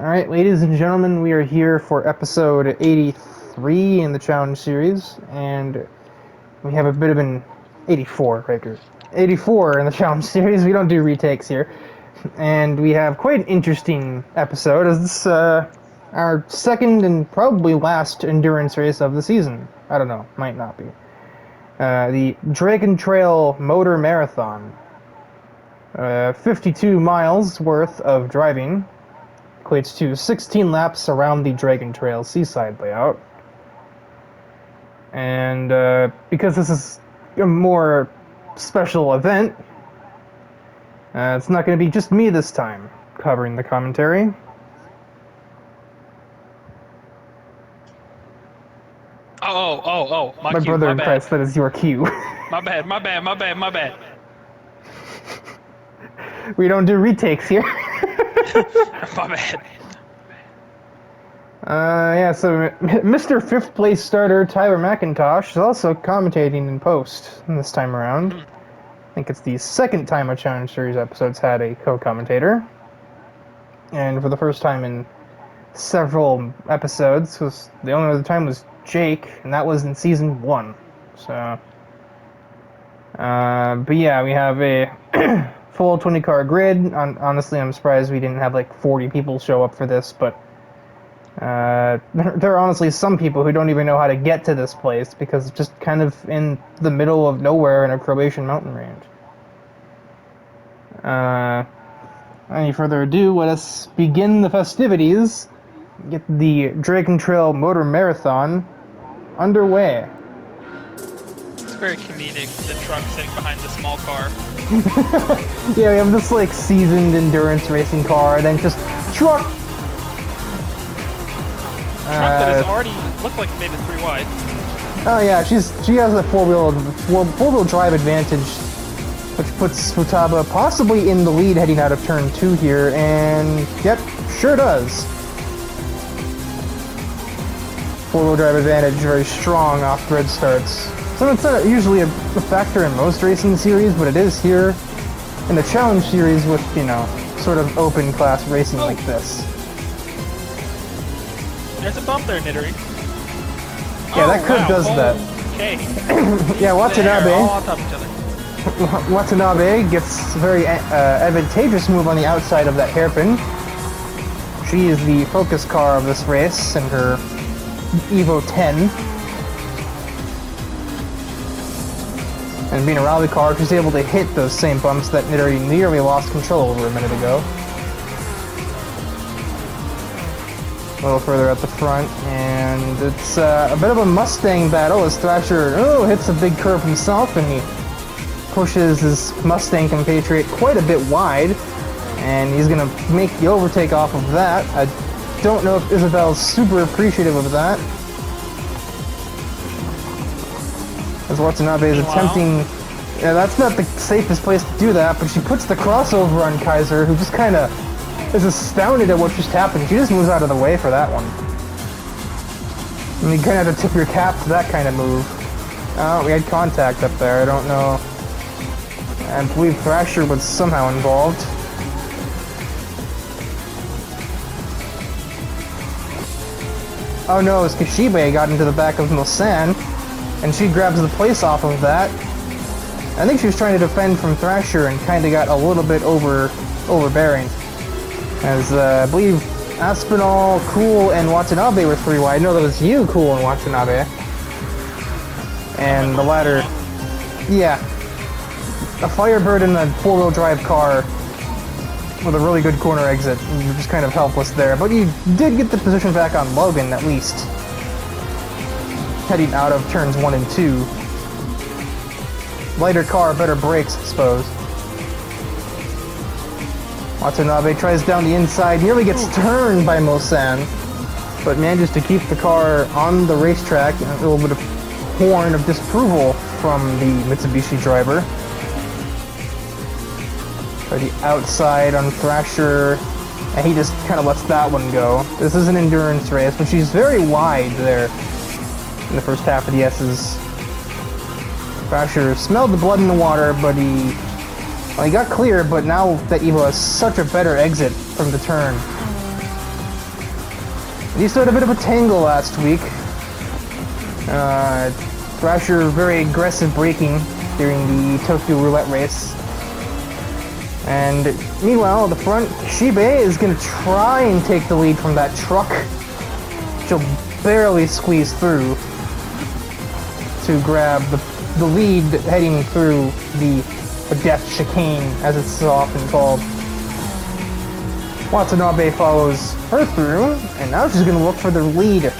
Alright, ladies and gentlemen, we are here for episode 83 in the challenge series, and we have a bit of an 84, Riker. 84 in the challenge series, we don't do retakes here. And we have quite an interesting episode, as this our second and probably last endurance race of the season. I don't know, might not be. The Dragon Trail Motor Marathon. 52 miles worth of driving. Equates to 16 laps around the Dragon Trail seaside layout. And because this is a more special event, it's not going to be just me this time covering the commentary. My cue, brother my in bad. Christ, that is your cue. My bad. We don't do retakes here. My bad. So Mr. Fifth Place starter Tyler McIntosh is also commentating in post this time around. I think it's the second time a Challenge Series episode's had a co-commentator. And for the first time in several episodes, because the only other time was Jake, and that was in season 1. So, but yeah, we have a full 20-car grid. Honestly, I'm surprised we didn't have like 40 people show up for this, but there are honestly some people who don't even know how to get to this place because it's just kind of in the middle of nowhere in a Croatian mountain range. Any further ado, let us begin the festivities. Get the Dragon Trail Motor Marathon underway. It's very comedic, the truck sitting behind the small car. Yeah, we have this like seasoned endurance racing car, and then just truck. Truck that has already looked like it made it 3 wide. Oh yeah, she has a four-wheel drive advantage, which puts Futaba possibly in the lead heading out of turn 2 here, and yep, sure does. Four-wheel drive advantage, very strong off grid starts. So it's not usually a factor in most racing series, but it is here in the challenge series with, you know, sort of open class racing like this. There's a bump there, Nittery. Yeah, that curve does that. Okay. Yeah, Watanabe. They're all on top of each other. Watanabe gets a very advantageous move on the outside of that hairpin. She is the focus car of this race in her Evo 10. And being a rally car, she's able to hit those same bumps that Nidori nearly lost control over a minute ago. A little further at the front, and it's a bit of a Mustang battle as Thrasher hits a big curve himself, and he pushes his Mustang compatriot quite a bit wide, and he's going to make the overtake off of that. I don't know if Isabel's super appreciative of that, as Watanabe is attempting. Yeah, that's not the safest place to do that, but she puts the crossover on Kaiser, who just kind of is astounded at what just happened. She just moves out of the way for that one. And you kind of have to tip your cap to that kind of move. Oh, we had contact up there. I don't know. I believe Thrasher was somehow involved. Oh no, it was Kishibe got into the back of Milsan, and she grabs the place off of that. I think she was trying to defend from Thrasher and kind of got a little bit overbearing. As I believe Aspinall, Cool, and Watanabe were 3 wide. No, that was you, Cool, and Watanabe. And the latter, yeah. A Firebird in a four-wheel drive car with a really good corner exit. You're just kind of helpless there. But you did get the position back on Logan, at least. Heading out of turns 1 and 2. Lighter car, better brakes, I suppose. Watanabe tries down the inside, nearly gets turned by Mosan, but manages to keep the car on the racetrack. A little bit of horn of disapproval from the Mitsubishi driver. By the outside on Thrasher, and he just kind of lets that one go. This is an endurance race, but she's very wide there in the first half of the S's. Thrasher smelled the blood in the water, but he got clear, but now that Evo has such a better exit from the turn, These had a bit of a tangle last week. Thrasher very aggressive braking during the Tokyo Roulette race. And meanwhile, at the front, Shibe is going to try and take the lead from that truck. She'll barely squeeze through to grab the lead heading through the death chicane, as it's so often called. Watanabe follows her through, and now she's going to look for the lead.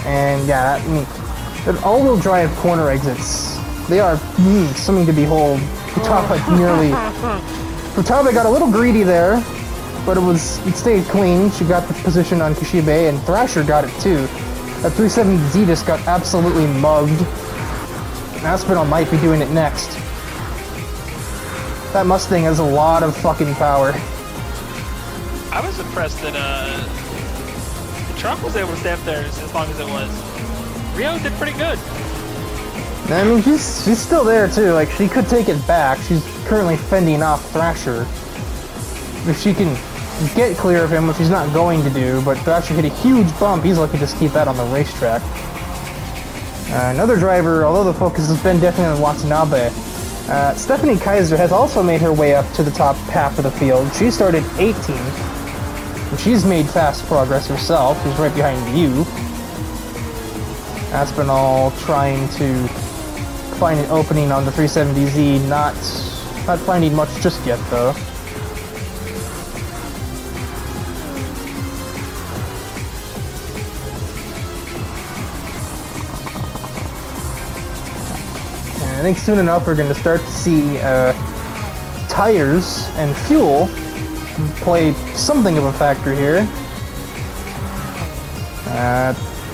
And yeah, I mean, the all-wheel drive corner exits, they are something to behold. Futaba got a little greedy there, but it stayed clean. She got the position on Kishibe, and Thrasher got it too. That 370Z just got absolutely mugged. Aspinall might be doing it next. That Mustang has a lot of fucking power. I was impressed that the truck was able to stay up there as long as it was. Rio did pretty good. I mean, she's still there too. Like, she could take it back. She's currently fending off Thrasher. If she can get clear of him, which she's not going to do, but Thrasher hit a huge bump. He's lucky to just keep that on the racetrack. Another driver, although the focus has been definitely on Watanabe, Stephanie Kaiser has also made her way up to the top half of the field. She started 18th, and she's made fast progress herself. She's right behind you. Aspinall trying to find an opening on the 370Z, not finding much just yet though. I think soon enough we're going to start to see tires and fuel play something of a factor here.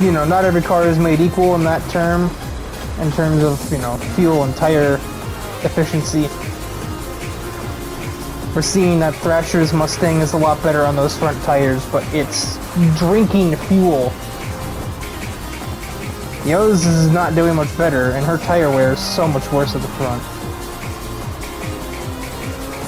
You know, not every car is made equal in that term, in terms of, you know, fuel and tire efficiency. We're seeing that Thrasher's Mustang is a lot better on those front tires, but it's drinking fuel. Yo's is not doing much better, and her tire wear is so much worse at the front.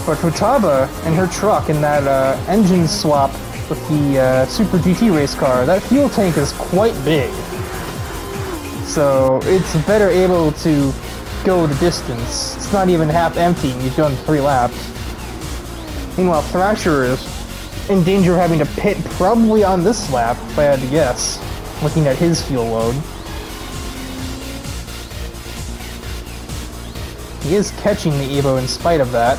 But Futaba and her truck and that engine swap with the Super GT race car, that fuel tank is quite big. So it's better able to go the distance. It's not even half empty and you've done 3 laps. Meanwhile, Thrasher is in danger of having to pit probably on this lap, if I had to guess, looking at his fuel load. He is catching the Evo in spite of that.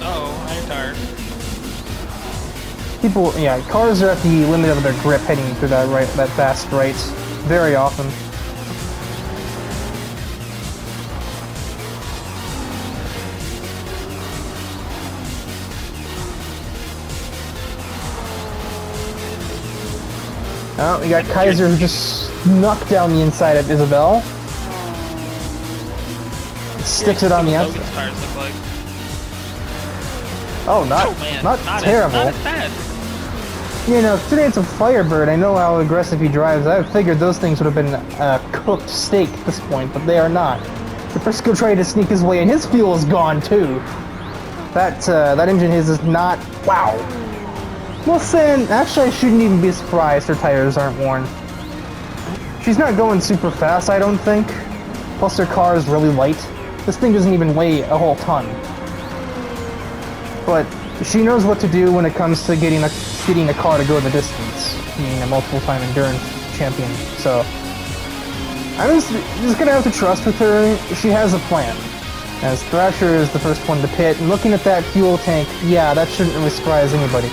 Oh, I'm tired. People, yeah, cars are at the limit of their grip heading through that fast right, very often. Oh, we got Kaiser who just knocked down the inside of Isabel. Sticks it on the outside. Logan's tires look like. Oh, not terrible. Not as bad. You know, today it's a Firebird. I know how aggressive he drives. I figured those things would have been cooked steak at this point, but they are not. The Briscoe tried to sneak his way, and his fuel is gone too. That engine his is not. Wow. Well, Sam, actually, I shouldn't even be surprised her tires aren't worn. She's not going super fast, I don't think. Plus, her car is really light. This thing doesn't even weigh a whole ton. But she knows what to do when it comes to getting a car to go the distance, being a multiple-time endurance champion. So I'm just gonna have to trust with her. She has a plan. As Thrasher is the first one to pit, and looking at that fuel tank, yeah, that shouldn't really surprise anybody.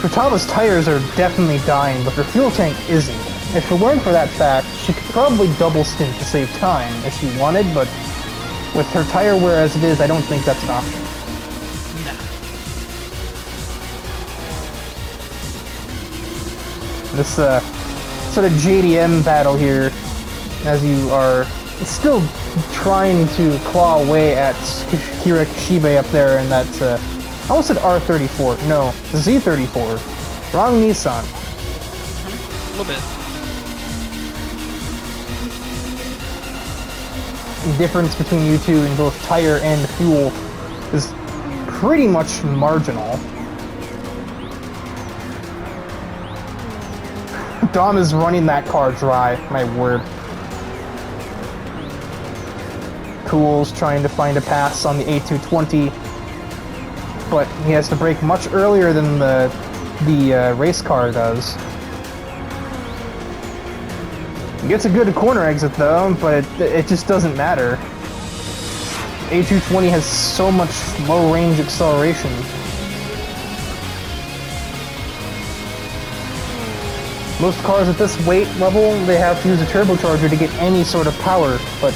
Futaba's tires are definitely dying, but her fuel tank isn't. If it weren't for that fact, she could probably double stint to save time if she wanted, but with her tire wear as it is, I don't think that's an option. Nah. This sort of JDM battle here, as you are still trying to claw away at Kira Kishibe up there in that, I almost said R34, no, Z34. Wrong Nissan. A little bit. difference between you two in both tire and fuel is pretty much marginal. Dom is running that car dry, my word. Cool's trying to find a pass on the A220, but he has to brake much earlier than the race car does. He gets a good corner exit though, but it just doesn't matter. A220 has so much low range acceleration. Most cars at this weight level, they have to use a turbocharger to get any sort of power, but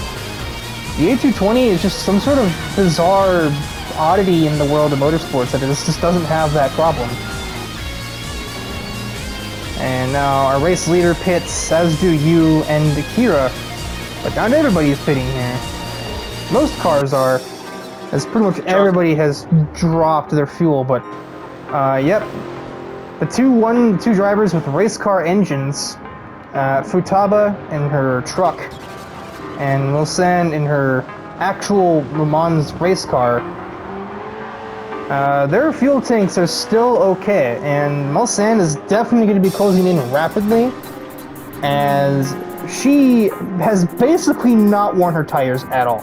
the A220 is just some sort of bizarre oddity in the world of motorsports that it just doesn't have that problem. And now our race leader pits, as do you and Akira, but not everybody is pitting here. Most cars are, as pretty much everybody has dropped their fuel, but yep. The two drivers with race car engines, Futaba in her truck, and Mulsanne in her actual Le Mans race car, their fuel tanks are still okay, and Mulsanne is definitely going to be closing in rapidly, as she has basically not worn her tires at all.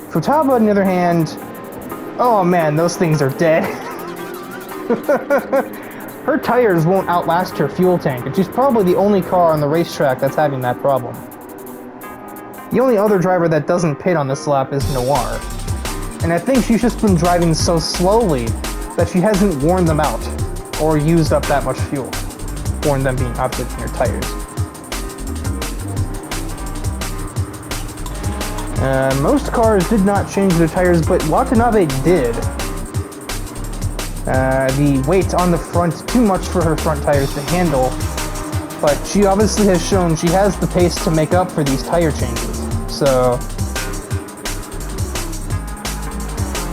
Futaba, on the other hand, oh man, those things are dead. Her tires won't outlast her fuel tank, and she's probably the only car on the racetrack that's having that problem. The only other driver that doesn't pit on this lap is Noir. And I think she's just been driving so slowly that she hasn't worn them out, or used up that much fuel. Worn them being obviously in her tires. Most cars did not change their tires, but Watanabe did. The weight on the front, too much for her front tires to handle, but she obviously has shown she has the pace to make up for these tire changes. So,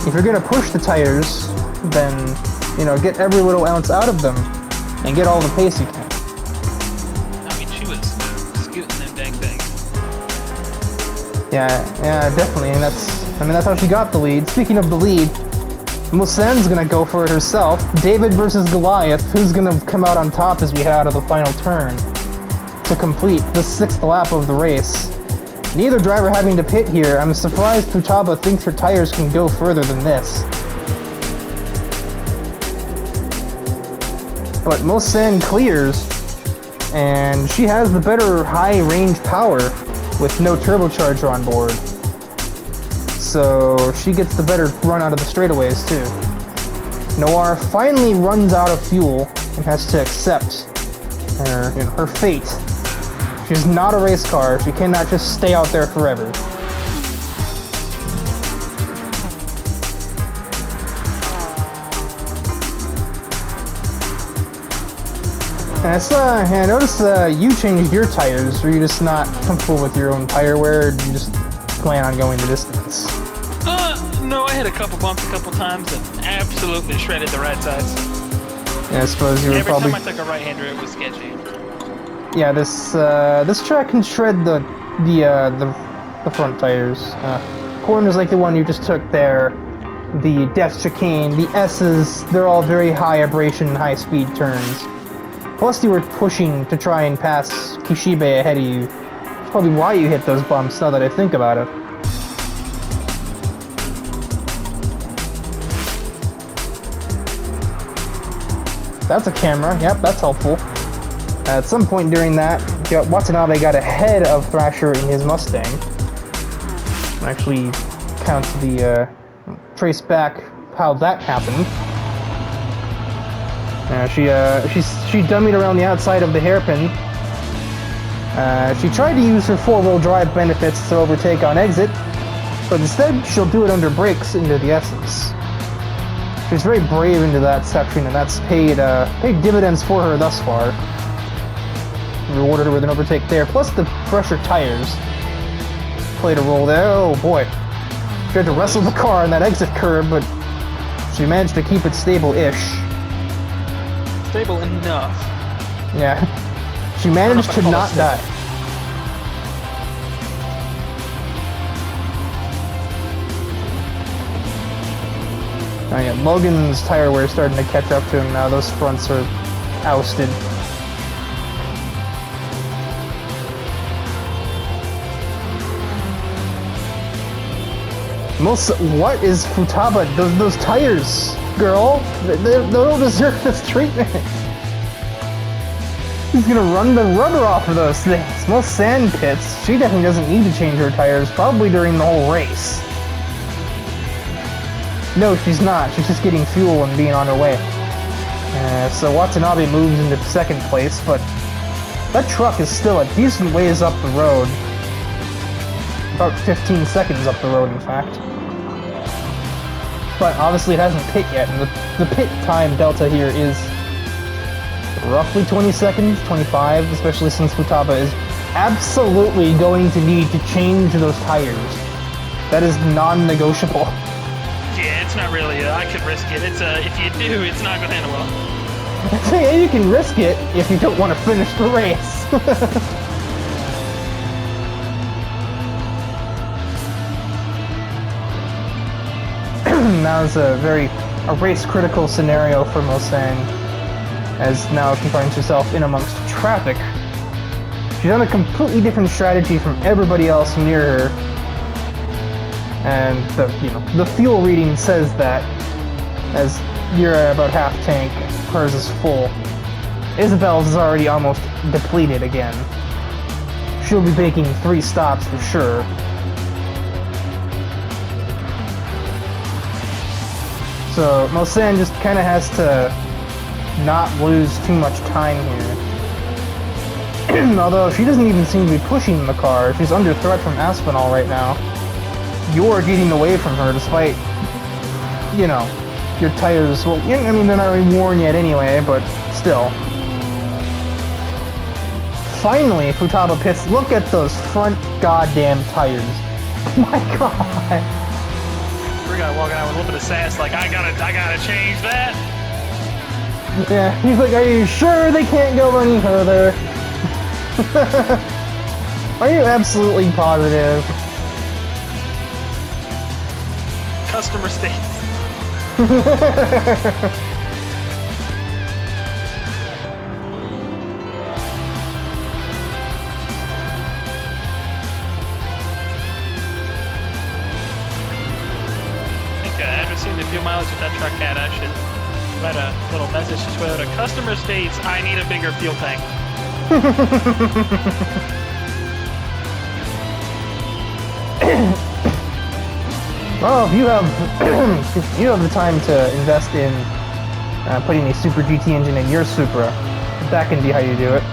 if you're gonna push the tires, then, you know, get every little ounce out of them, and get all the pace you can. I mean, she was scooting them dang things. Yeah, definitely, and that's how she got the lead. Speaking of the lead, Mulsanne's gonna go for it herself. David versus Goliath, who's gonna come out on top as we head out of the final turn to complete the 6th lap of the race. Neither driver having to pit here. I'm surprised Futaba thinks her tires can go further than this. But Mulsanne clears, and she has the better high-range power with no turbocharger on board. So she gets the better run out of the straightaways too. Noir finally runs out of fuel and has to accept her fate. She's not a race car. She cannot just stay out there forever. And I noticed you changed your tires. Were you just not comfortable with your own tire wear, or did you just plan on going the distance? No, I hit a couple bumps a couple times and absolutely shredded the right sides. Yeah, I suppose you were probably... Every time I took a right-hander, it was sketchy. Yeah, this track can shred the front tires. Corners like the one you just took there, the death chicane, the S's, they're all very high abrasion, high speed turns. Plus you were pushing to try and pass Kishibe ahead of you. That's probably why you hit those bumps, now that I think about it. That's a camera, yep, that's helpful. At some point during that, Watanabe got ahead of Thrasher in his Mustang. Actually, trace back how that happened. She dummied around the outside of the hairpin. She tried to use her four-wheel drive benefits to overtake on exit, but instead she'll do it under brakes into the S's. She's very brave into that section, and that's paid dividends for her thus far. Rewarded her with an overtake there, plus the fresher tires played a role there. Oh boy. She had to wrestle the car on that exit curb, but she managed to keep it stable-ish. Stable enough. Yeah. She managed to not die. Yeah, Logan's tire wear starting to catch up to him now. Those fronts are ousted. What is Futaba? Those tires, girl. They don't deserve this treatment. He's gonna run the rubber off of those things. Most sand pits. She definitely doesn't need to change her tires, probably during the whole race. No, she's not. She's just getting fuel and being on her way. So Watanabe moves into second place, but that truck is still a decent ways up the road. About 15 seconds up the road, in fact. But obviously it hasn't pit yet, and the pit time delta here is roughly 20 seconds, 25, especially since Futaba is absolutely going to need to change those tires. That is non-negotiable. Yeah, it's not really. I could risk it. It's if you do, it's not gonna end well. Yeah, you can risk it if you don't want to finish the race. Now is a race-critical scenario for Mulsanne, as now she finds herself in amongst traffic. She's on a completely different strategy from everybody else near her, and the fuel reading says that, as you're at about half tank, hers is full. Isabel's is already almost depleted again. She'll be making 3 stops for sure. So Mulsanne just kind of has to not lose too much time here. Although she doesn't even seem to be pushing the car. She's under threat from Aspinall right now. You're getting away from her despite, your tires. Well, I mean, they're not really worn yet anyway, but still. Finally, Futaba pits. Look at those front goddamn tires. My god. We're guy walking out with a little bit of sass, like I gotta change that. Yeah, he's like, are you sure they can't go any further? Are you absolutely positive? Customer states. After seeing the fuel mileage that that truck had, I should write a little message to Toyota. Customer states, I need a bigger fuel tank. Well, if you have the time to invest in putting a Super GT engine in your Supra, that can be how you do it.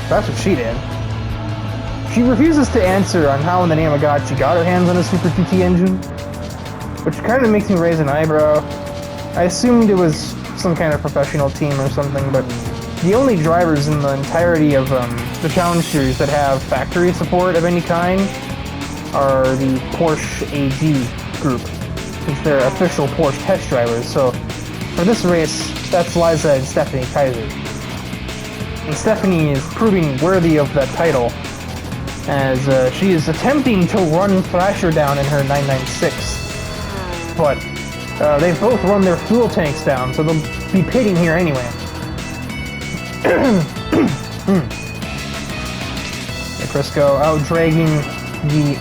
That's what she did. She refuses to answer on how in the name of God she got her hands on a Super GT engine, which kind of makes me raise an eyebrow. I assumed it was some kind of professional team or something, but the only drivers in the entirety of the Challenge Series that have factory support of any kind are the Porsche AG group. It's their official Porsche test drivers, so for this race, that's Liza and Stephanie Kaiser. And Stephanie is proving worthy of that title, as she is attempting to run Thrasher down in her 996. But they've both run their fuel tanks down, so they'll be pitting here anyway. Crisco out dragging the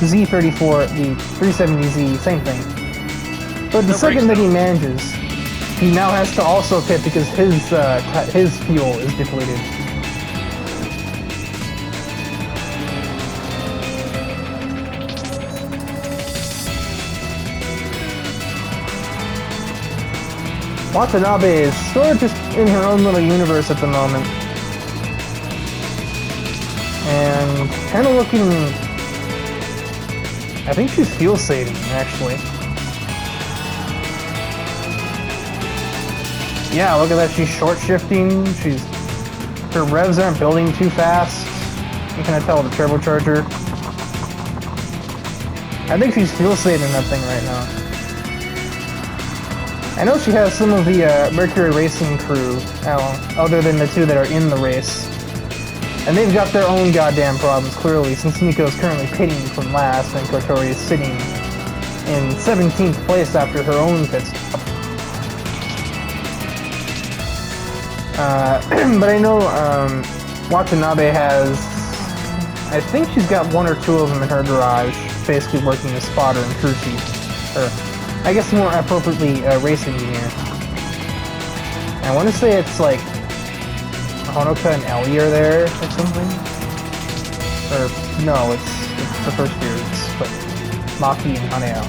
Z34, the 370Z, same thing. But the second that he manages, he now has to also pit because his fuel is depleted. Watanabe is sort of just in her own little universe at the moment. And kind of looking... I think she's fuel saving, actually. Yeah, look at that, she's short shifting, her revs aren't building too fast. You can tell with the turbocharger. I think she's fuel saving that thing right now. I know she has some of the Mercury Racing crew, other than the 2 that are in the race. And they've got their own goddamn problems, clearly, since Nico's currently pitting from last and Kotori is sitting in 17th place after her own pit stop. But I know Watanabe has, I think she's got one or two of them in her garage, basically working as spotter and crew chief, or I guess more appropriately racing engineer. I want to say it's like Honoka and Ellie are there or something, or no, it's the first year. It's like Maki and Haneo.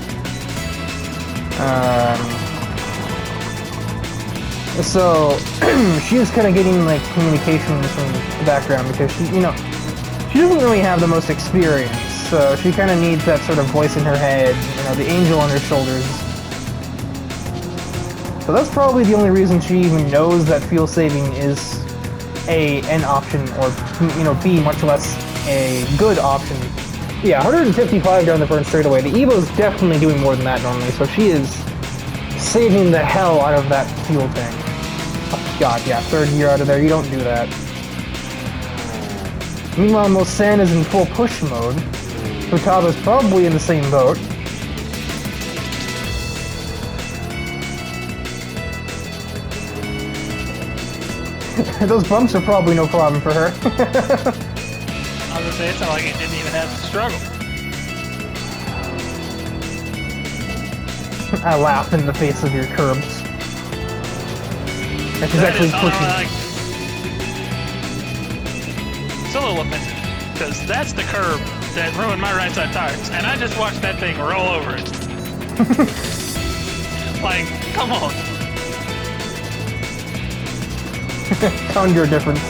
So she was kind of getting like communications from the background because she doesn't really have the most experience, so she kind of needs that sort of voice in her head, the angel on her shoulders. So that's probably the only reason she even knows that fuel saving is an option, or B, much less a good option. Yeah, 155 down the front straightaway. The Evo's definitely doing more than that normally, so she is saving the hell out of that fuel tank. Oh god, yeah, third gear out of there, you don't do that. Meanwhile, Mosen is in full push mode. Futaba's probably in the same boat. Those bumps are probably no problem for her. I was gonna say, it sounded like it didn't even have to struggle. I laugh in the face of your curbs. And she's actually pushing. It's a little offensive, because that's the curb that ruined my right side tires, and I just watched that thing roll over it. Like, come on. Found your difference.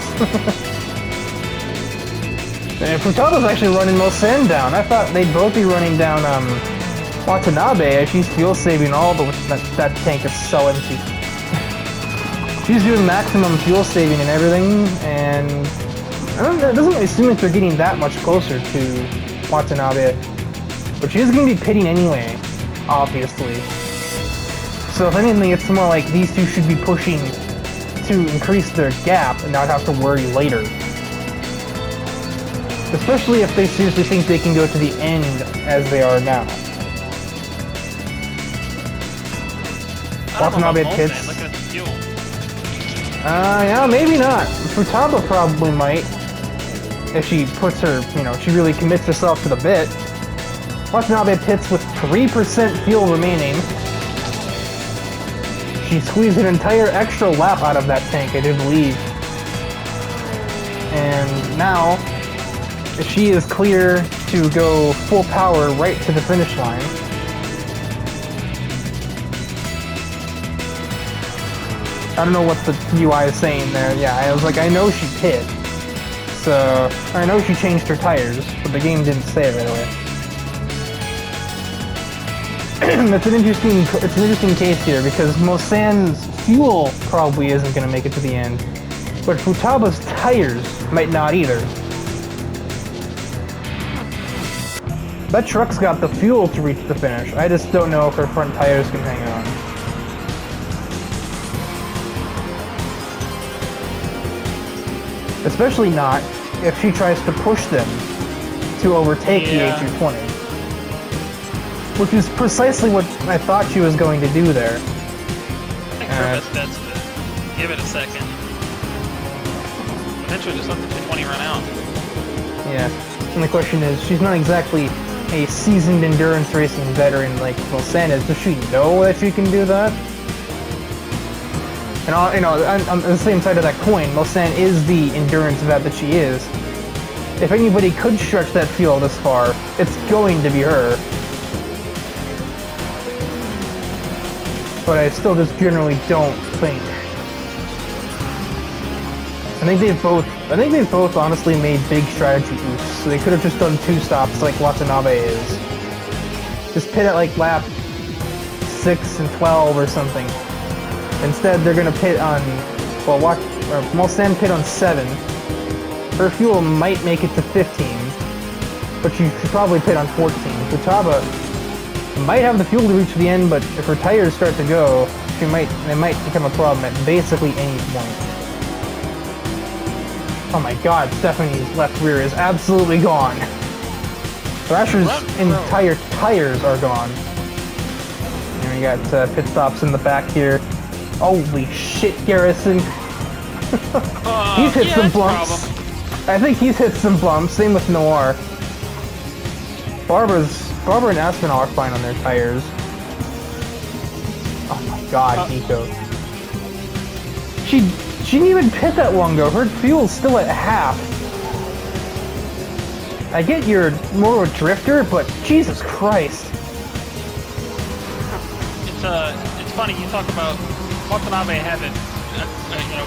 And Futaba's actually running Mosen down. I thought they'd both be running down Watanabe as she's fuel saving all the that tank is so empty. She's doing maximum fuel saving and everything, and it doesn't really seem like they're getting that much closer to Watanabe. But she is going to be pitting anyway, obviously. So if anything, it's more like these two should be pushing to increase their gap and not have to worry later. Especially if they seriously think they can go to the end as they are now. Watanabe pits. Look at the fuel. Yeah, maybe not. Futaba probably might. If she puts her, she really commits herself to the bit. Watanabe pits with 3% fuel remaining. She squeezed an entire extra lap out of that tank, I do believe. And now, she is clear to go full power right to the finish line. I don't know what the UI is saying there. Yeah, I was like, I know she pit. So, I know she changed her tires, but the game didn't say it right away. It's an interesting case here, because Mosen's fuel probably isn't going to make it to the end, but Futaba's tires might not either. That truck's got the fuel to reach the finish. I just don't know if her front tires can hang on. Especially not if she tries to push them to overtake the A220. Which is precisely what I thought she was going to do there. I think her best bet's to give it a second. Eventually just let the 220 run out. Yeah. And the question is, she's not exactly a seasoned endurance racing veteran like Mosen is. Does she know that she can do that? And on the same side of that coin, Mosen is the endurance vet that she is. If anybody could stretch that fuel this far, it's going to be her. But I still just generally don't think. I think they've both honestly made big strategy moves. So they could have just done 2 stops like Watanabe is. Just pit at like lap 6 and 12 or something. Instead, they're gonna pit on, Mosen pit on 7. Her fuel might make it to 15, but she should probably pit on 14. Futaba might have the fuel to reach the end, but if her tires start to go, it might become a problem at basically any point. Oh my god, Stephanie's left rear is absolutely gone. Thrasher's entire tires are gone. And we got pit stops in the back here. Holy shit, Garrison. He's hit some bumps. I think he's hit some bumps. Same with Noir. Barbara and Aspinall are fine on their tires. Oh my god, Nico. She didn't even pit that long ago. Her fuel's still at half. I get you're more of a drifter, but Jesus Christ. It's funny you talk about Watanabe having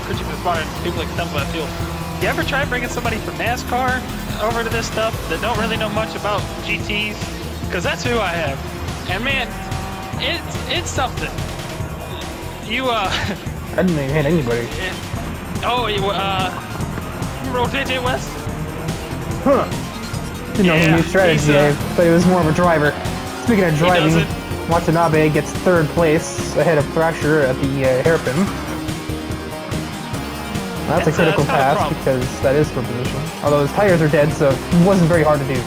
cruising responding to people like stumble at fuel. You ever try bringing somebody from NASCAR over to this stuff that don't really know much about GTs? Because that's who I have. And man, it's something. You I didn't even hit anybody. Remember JJ West? Huh. Didn't know his new strategy, but it was more of a driver. Speaking of driving, Watanabe gets 3rd place ahead of Thrasher at the hairpin. That's a critical pass because that is for position. Although his tires are dead, so it wasn't very hard to do.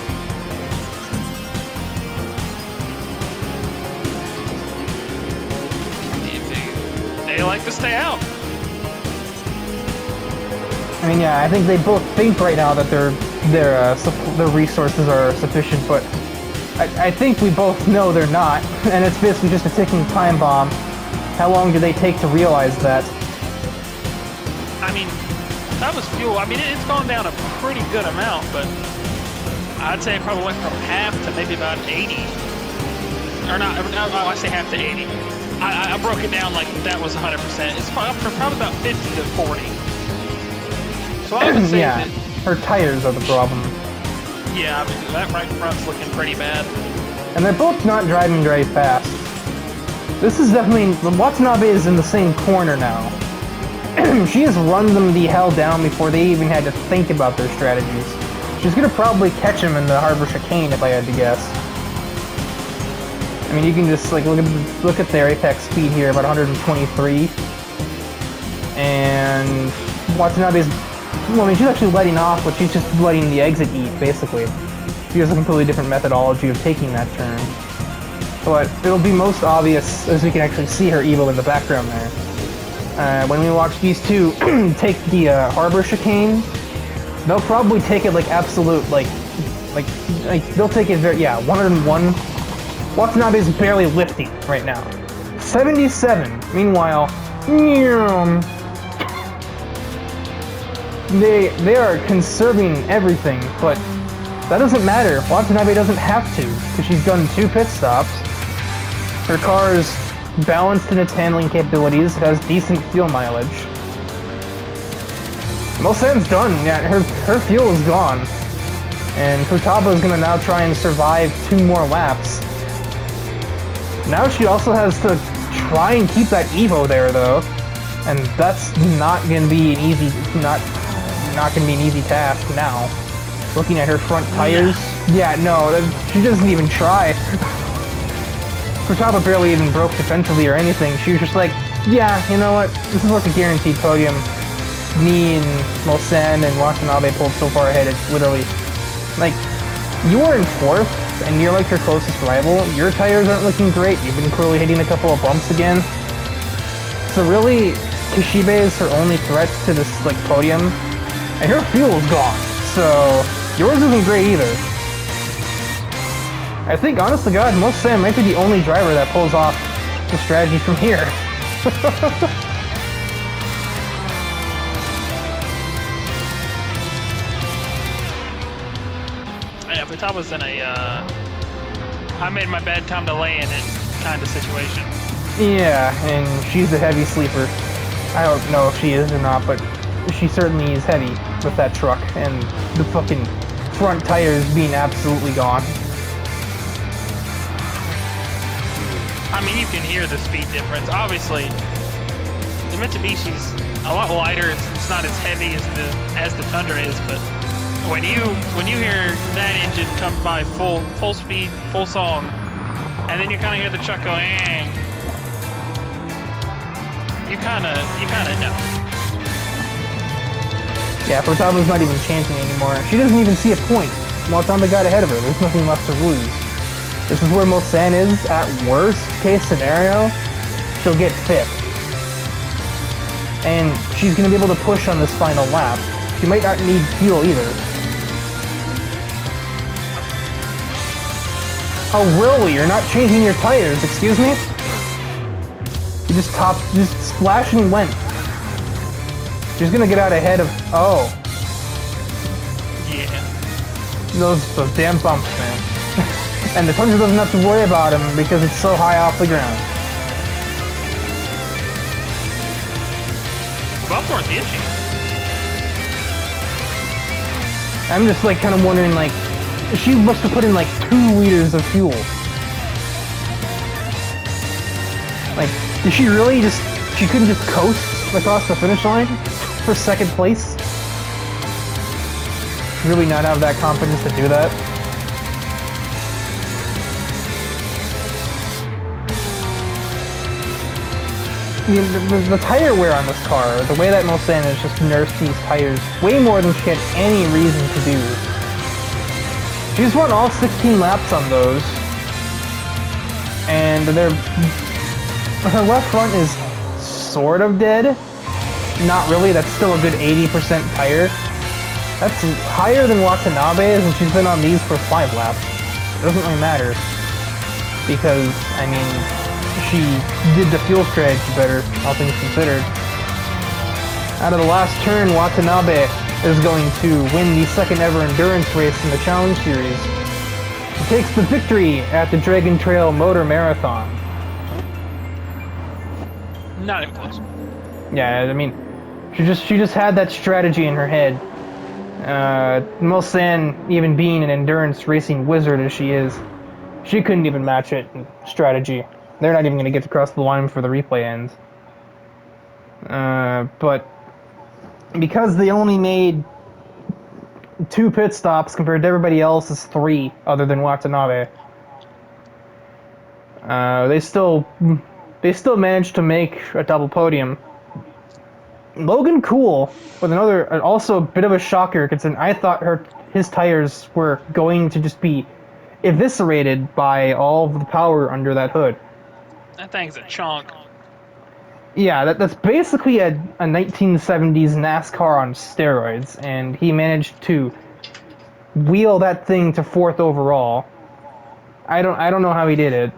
They like to stay out. I mean, yeah, I think they both think right now that their resources are sufficient, but I think we both know they're not, and it's basically just a ticking time bomb. How long do they take to realize that? I mean, that was fuel. I mean, it's gone down a pretty good amount, but I'd say it probably went from half to maybe about 80. Or not, I say half to 80. I broke it down like that was 100%. It's probably about 50 to 40. So I would say that... her tires are the problem. Yeah, I mean, that right front's looking pretty bad. And they're both not driving very fast. This is definitely... Watanabe is in the same corner now. She has run them the hell down before they even had to think about their strategies. She's gonna probably catch him in the Harbor Chicane if I had to guess. I mean, you can just like look at their apex speed here, about 123. And Watanabe's... Well, I mean, she's actually letting off, but she's just letting the exit eat, basically. She has a completely different methodology of taking that turn. But it'll be most obvious as we can actually see her Evo in the background there. When we watch these two take the Harbor Chicane, they'll probably take it like absolute, like they'll take it very, 101. Watanabe's barely lifting right now. 77. Meanwhile, they are conserving everything, but that doesn't matter. Watanabe doesn't have to, because she's done 2 pit stops. Her car is balanced in its handling capabilities. It has decent fuel mileage. Mosen's done. Yeah, her fuel is gone. And Futaba is going to now try and survive 2 more laps. Now she also has to try and keep that Evo there, though. And that's not going to be an easy... Not going to be an easy task now. Looking at her front tires. Yeah, no, she doesn't even try. Futaba barely even broke defensively or anything. She was just like, yeah, you know what? This is like a guaranteed podium. Me and Mosen and Watanabe pulled so far ahead, it's literally... Like, you are in 4th, and you're like your closest rival. Your tires aren't looking great. You've been clearly hitting a couple of bumps again. So really, Kishibe is her only threat to this, like, podium. And her fuel's gone. So, yours isn't great either. I think, honest to God, Mosen might be the only driver that pulls off the strategy from here. Yeah, Futaba's in a, I made my bed, time to lay in it kind of situation. Yeah, and she's a heavy sleeper. I don't know if she is or not, but she certainly is heavy with that truck, and the fucking front tires being absolutely gone. I mean, you can hear the speed difference. Obviously, the Mitsubishi's a lot lighter. It's not as heavy as the Tundra is, but when you hear that engine come by full speed, full song, and then you kind of hear the truck go, you kind of know. Yeah, Futaba's not even chancing anymore. She doesn't even see a point. Watanabe got ahead of her. There's nothing left to lose. This is where Mulsanne is. At worst case scenario, she'll get 5th. And she's going to be able to push on this final lap. She might not need fuel either. Oh really? You're not changing your tires, excuse me? You just splashed and went. She's gonna get out ahead of... Oh. Yeah. Those damn bumps, man. And the Tundra doesn't have to worry about him because it's so high off the ground. Bumps aren't the issue. I'm just like kind of wondering, like, she must have put in like 2 liters of fuel. Like, did she really just... She couldn't just coast across the finish line for 2nd place? Really not have that confidence to do that? I mean, the tire wear on this car, the way that Mulsanne has just nursed these tires way more than she had any reason to do. She's run all 16 laps on those, and her left front is sort of dead. Not really, that's still a good 80% tire. That's higher than Watanabe's, and she's been on these for 5 laps. It doesn't really matter, because, I mean, she did the fuel strategy better, all things considered. Out of the last turn, Watanabe is going to win the 2nd ever endurance race in the Challenge Series. She takes the victory at the Dragon Trail Motor Marathon. Not even close. Yeah, I mean, she just had that strategy in her head. Mulsanne, even being an endurance racing wizard as she is, she couldn't even match it in strategy. They're not even going to get across the line before the replay ends. But because they only made 2 pit stops compared to everybody else's 3, other than Watanabe, they still managed to make a double podium. Logan Cool with another, also a bit of a shocker, considering I thought his tires were going to just be eviscerated by all of the power under that hood. That thing's a chunk. Yeah, that's basically a 1970s NASCAR on steroids, and he managed to wheel that thing to 4th overall. I don't know how he did it.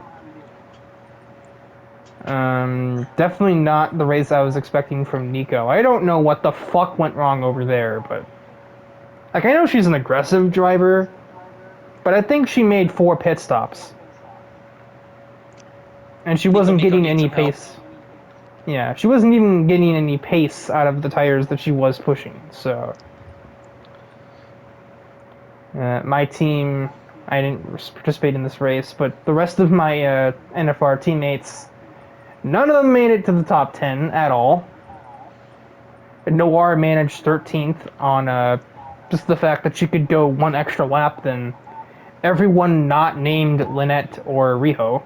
Definitely not the race I was expecting from Nico. I don't know what the fuck went wrong over there, but... Like, I know she's an aggressive driver, but I think she made 4 pit stops. And she wasn't getting any pace. Yeah, she wasn't even getting any pace out of the tires that she was pushing, so... my team, I didn't participate in this race, but the rest of my NFR teammates, none of them made it to the top 10 at all. Noir managed 13th on just the fact that she could go 1 extra lap than everyone not named Lynette or Riho.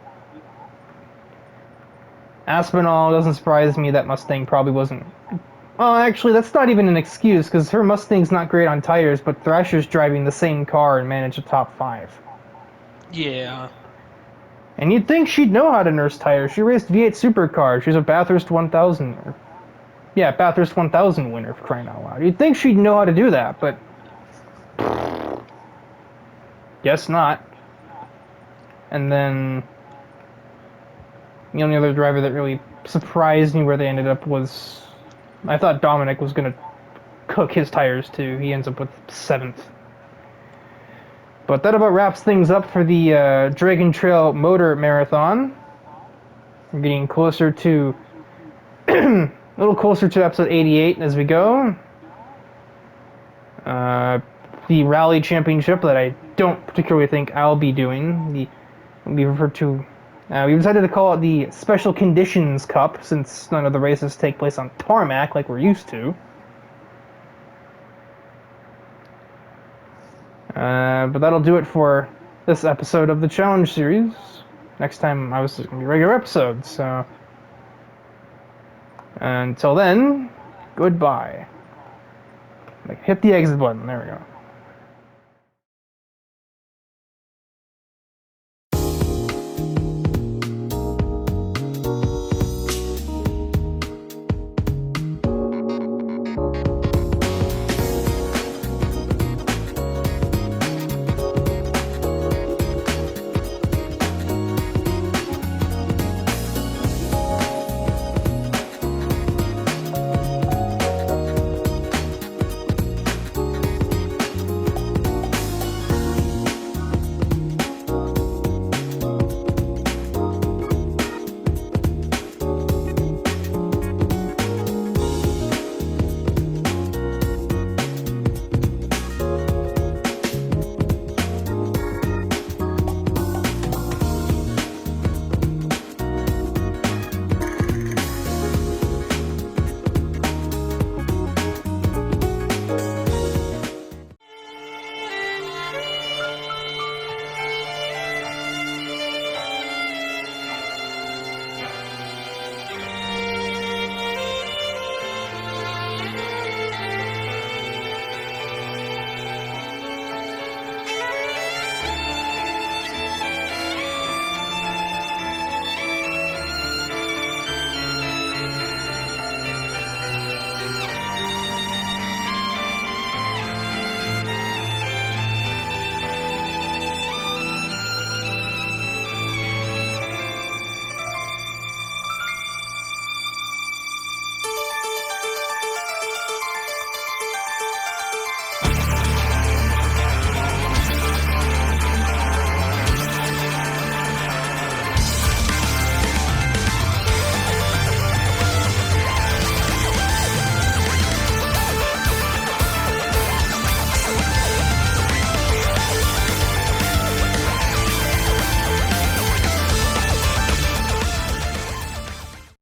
Aspinall, doesn't surprise me that Mustang probably wasn't... Oh, actually, that's not even an excuse, because her Mustang's not great on tires, but Thrasher's driving the same car and managed a top 5. Yeah. And you'd think she'd know how to nurse tires. She raced V8 supercars. She's a Bathurst 1000... Yeah, Bathurst 1000 winner, for crying out loud. You'd think she'd know how to do that, but... Guess not. And then... The only other driver that really surprised me where they ended up was... I thought Dominic was going to cook his tires too. He ends up with 7th. But that about wraps things up for the Dragon Trail Motor Marathon. We're getting closer to... a little closer to episode 88 as we go. The Rally Championship that I don't particularly think I'll be doing. We referred to... we decided to call it the Special Conditions Cup, since none of the races take place on tarmac like we're used to. But that'll do it for this episode of the Challenge Series. Next time, obviously, it's going to be regular episodes, so... Until then, goodbye. Like, hit the exit button, there we go.